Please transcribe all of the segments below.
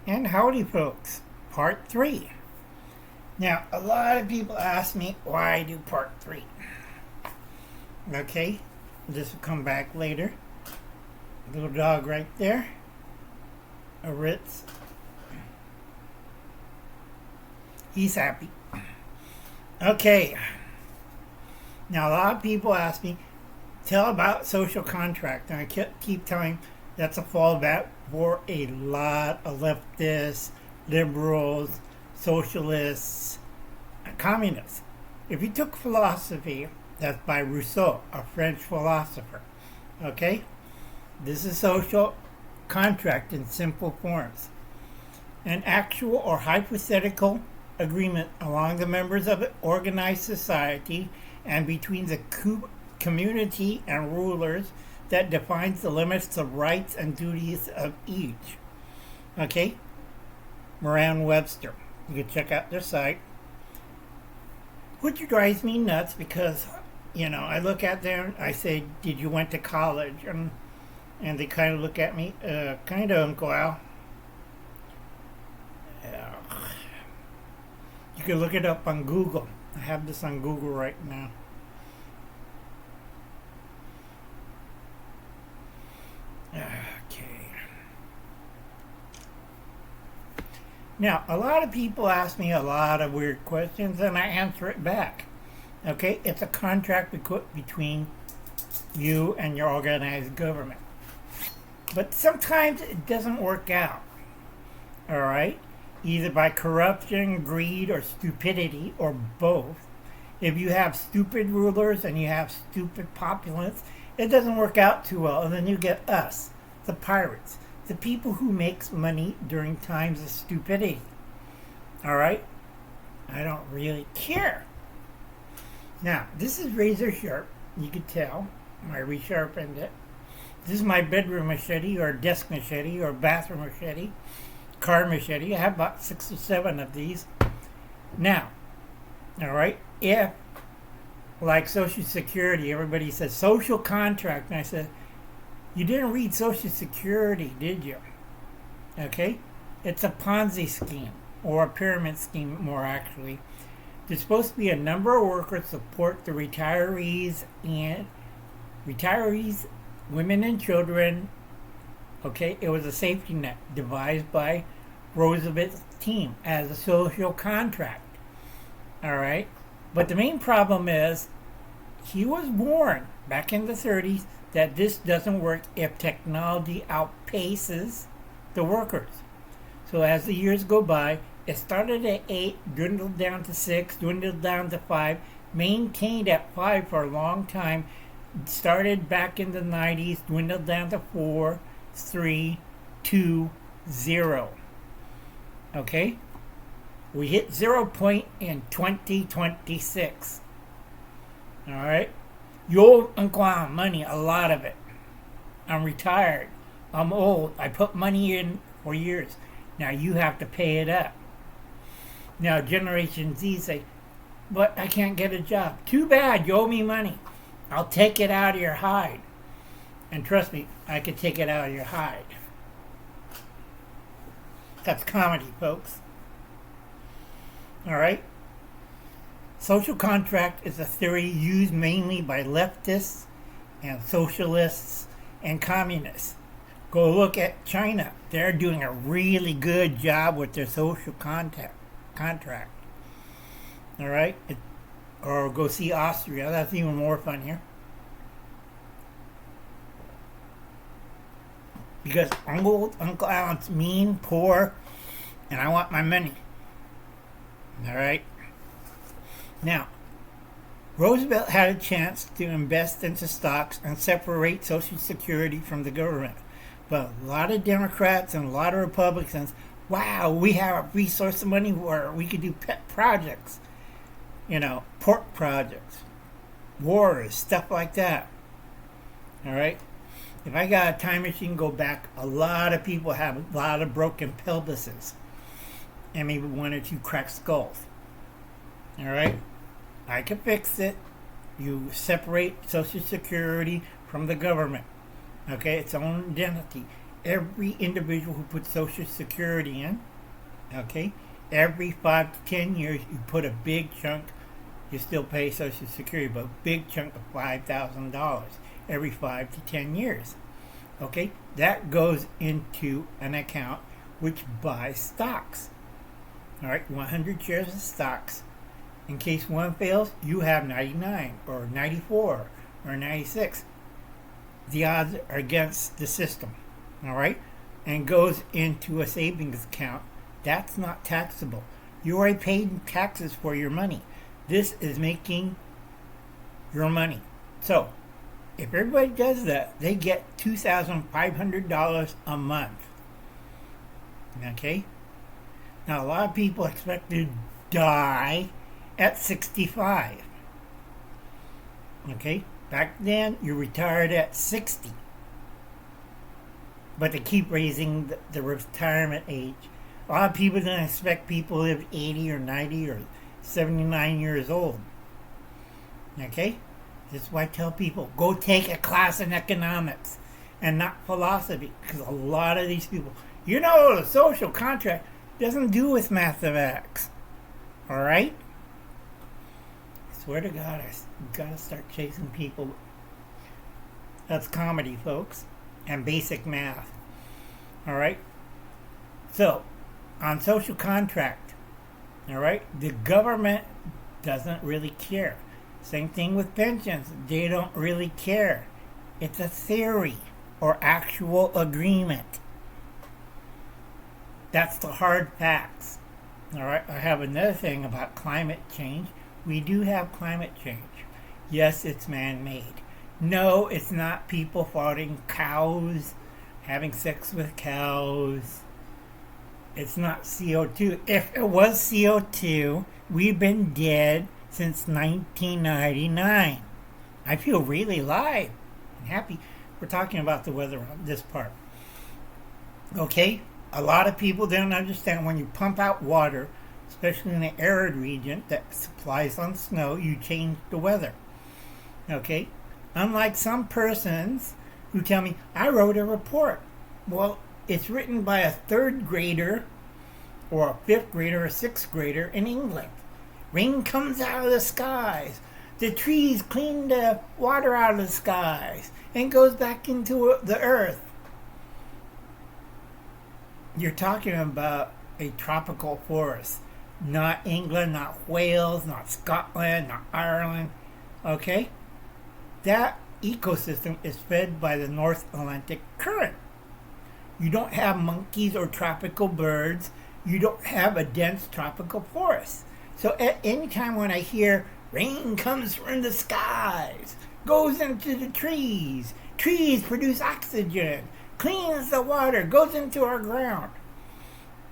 And howdy, folks. Part 3. Now, a lot of people ask me why I do part 3. Okay, this will come back later. Little dog right there. A Ritz. He's happy. Okay. Now, a lot of people ask me, tell about social contract. And I keep telling that's a fallback for a lot of leftists, liberals, socialists, and communists. If you took philosophy, that's by Rousseau, a French philosopher. Okay? This is social contract in simple forms. An actual or hypothetical agreement among the members of an organized society and between the community and rulers that defines the limits of rights and duties of each. Okay? Merriam-Webster. You can check out their site. Which drives me nuts because, I look at them, I say, did you went to college? And they kind of look at me, kind of, Uncle Al. You can look it up on Google. I have this on Google right now. Okay. Now, a lot of people ask me a lot of weird questions, and I answer it back. Okay? It's a contract between you and your organized government. But sometimes it doesn't work out. All right? Either by corruption, greed, or stupidity, or both. If you have stupid rulers and you have stupid populace, it doesn't work out too well. And then you get us, the pirates, the people who makes money during times of stupidity. All right? I don't really care. Now, this is razor sharp. You can tell. I resharpened it. This is my bedroom machete, or desk machete, or bathroom machete, car machete. I have about 6 or 7 of these. Now, all right, if, like Social Security, everybody says social contract, and I said, you didn't read Social Security, did you? Okay? It's a Ponzi scheme, or a pyramid scheme, more actually. There's supposed to be a number of workers support the retirees, women and children. Okay? It was a safety net devised by Roosevelt's team as a social contract. All right? But the main problem is, he was warned back in the 30s that this doesn't work if technology outpaces the workers. So as the years go by, it started at 8, dwindled down to 6, dwindled down to 5, maintained at 5 for a long time, started back in the 90s, dwindled down to 4, 3, 2, 0. Okay? We hit 0 point in 2026. All right? You owe Uncle Al money, a lot of it. I'm retired. I'm old. I put money in for years. Now you have to pay it up. Now Generation Z say, but I can't get a job. Too bad, you owe me money. I'll take it out of your hide. And trust me, I could take it out of your hide. That's comedy, folks. All right? Social contract is a theory used mainly by leftists and socialists and communists. Go look at China. They're doing a really good job with their social contract. All right? Or go see Austria. That's even more fun here. Because Uncle Al's mean, poor, and I want my money. All right? Now, Roosevelt had a chance to invest into stocks and separate Social Security from the government. But a lot of Democrats and a lot of Republicans, wow, we have a resource of money where we could do pet projects. Port projects, wars, stuff like that. All right? If I got a time machine, go back, a lot of people have a lot of broken pelvises. And maybe 1 or 2 cracked skulls. All right? I can fix it. You separate Social Security from the government. Okay? Its own identity. every individual who puts Social Security in, okay, every 5 to 10 years you put a big chunk, you still pay Social Security, but a big chunk of $5,000 every 5 to 10 years. Okay, that goes into an account which buys stocks. All right, 100 shares of stocks. In case one fails, you have 99 or 94 or 96. The odds are against the system. All right, and goes into a savings account. That's not taxable. You already paid taxes for your money. This is making your money. So, if everybody does that, they get $2,500 a month. Okay? Now, a lot of people expect to die at 65. Okay? Back then, you retired at 60. But they keep raising the retirement age. A lot of people don't expect people to live 80 or 90 or 79 years old. Okay? That's why I tell people, go take a class in economics and not philosophy. Because a lot of these people, the social contract doesn't do with mathematics. Alright? I swear to God, I gotta start chasing people. That's comedy, folks. And basic math. Alright? So, on social contract, alright, the government doesn't really care. Same thing with pensions. They don't really care. It's a theory or actual agreement. That's the hard facts. Alright, I have another thing about climate change. We do have climate change. Yes, it's man-made. No, it's not people farting cows, having sex with cows. It's not CO2. If it was CO2, we've been dead since 1999. I feel really alive and happy. We're talking about the weather on this part. Okay? A lot of people don't understand when you pump out water, especially in the arid region that supplies on snow, you change the weather. Okay? Unlike some persons who tell me, I wrote a report. Well, it's written by a 3rd grader or a 5th grader or a 6th grader in England. Rain comes out of the skies. The trees clean the water out of the skies and goes back into the earth. You're talking about a tropical forest. Not England, not Wales, not Scotland, not Ireland. Okay? That ecosystem is fed by the North Atlantic Current. You don't have monkeys or tropical birds. You don't have a dense tropical forest. So at any time when I hear rain comes from the skies, goes into the trees produce oxygen, cleans the water, goes into our ground.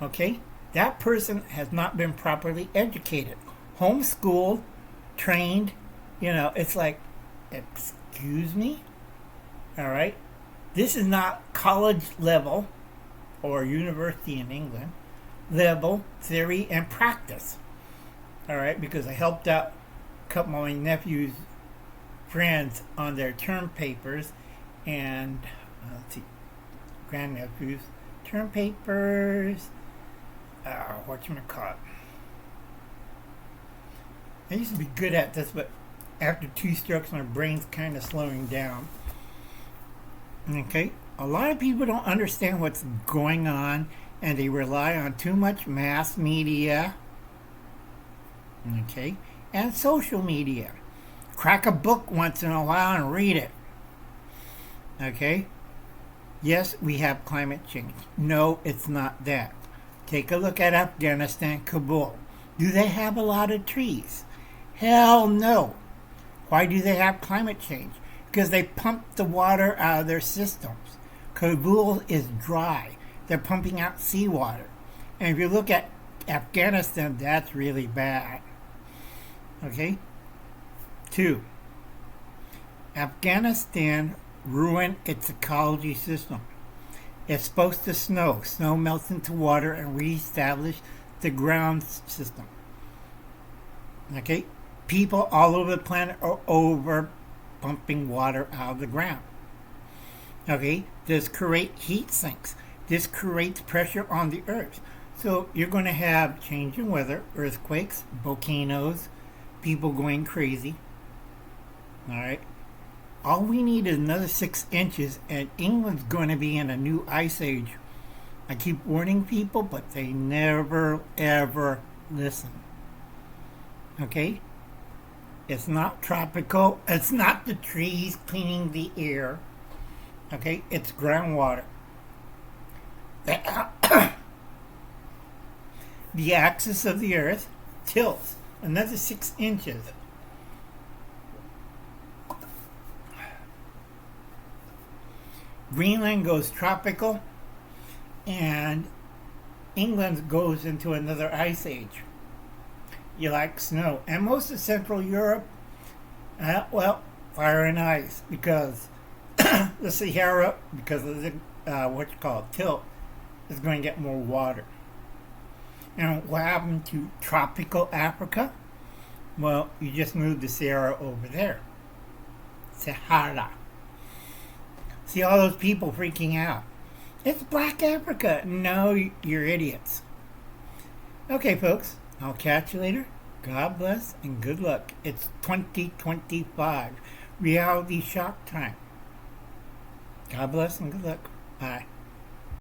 Okay? That person has not been properly educated. Homeschooled, trained, it's like, excuse me? Alright? This is not college level or university in England level theory and practice. Alright? Because I helped out a couple of my nephew's friends on their term papers and grandnephews term papers. Whatchamacallit. I used to be good at this, but after 2 strokes, my brain's kind of slowing down. Okay? A lot of people don't understand what's going on, and they rely on too much mass media, okay, and social media. Crack a book once in a while and read it. Okay? Yes, we have climate change. No, it's not that. Take a look at Afghanistan, Kabul. Do they have a lot of trees? Hell no. Why do they have climate change? Because they pump the water out of their systems. Kabul is dry. They're pumping out seawater. And if you look at Afghanistan, that's really bad. Okay? 2. Afghanistan ruined its ecology system. It's supposed to snow. Snow melts into water and reestablish the ground system. Okay? People all over the planet are over pumping water out of the ground. Okay, this creates heat sinks. This creates pressure on the earth. So you're going to have change in weather, earthquakes, volcanoes, people going crazy. All right. All we need is another 6 inches, and England's going to be in a new ice age. I keep warning people, but they never, ever listen. Okay? It's not tropical. It's not the trees cleaning the air. Okay? It's groundwater. The axis of the earth tilts another 6 inches. Greenland goes tropical, and England goes into another ice age. You like snow. And most of Central Europe, well, fire and ice, because the Sahara, because of the, tilt, is going to get more water. And what happened to tropical Africa? Well, you just moved the Sahara over there. Sahara. See all those people freaking out. It's Black Africa. No, you're idiots. Okay, folks. I'll catch you later. God bless and good luck. It's 2025. Reality shock time. God bless and good luck. Bye.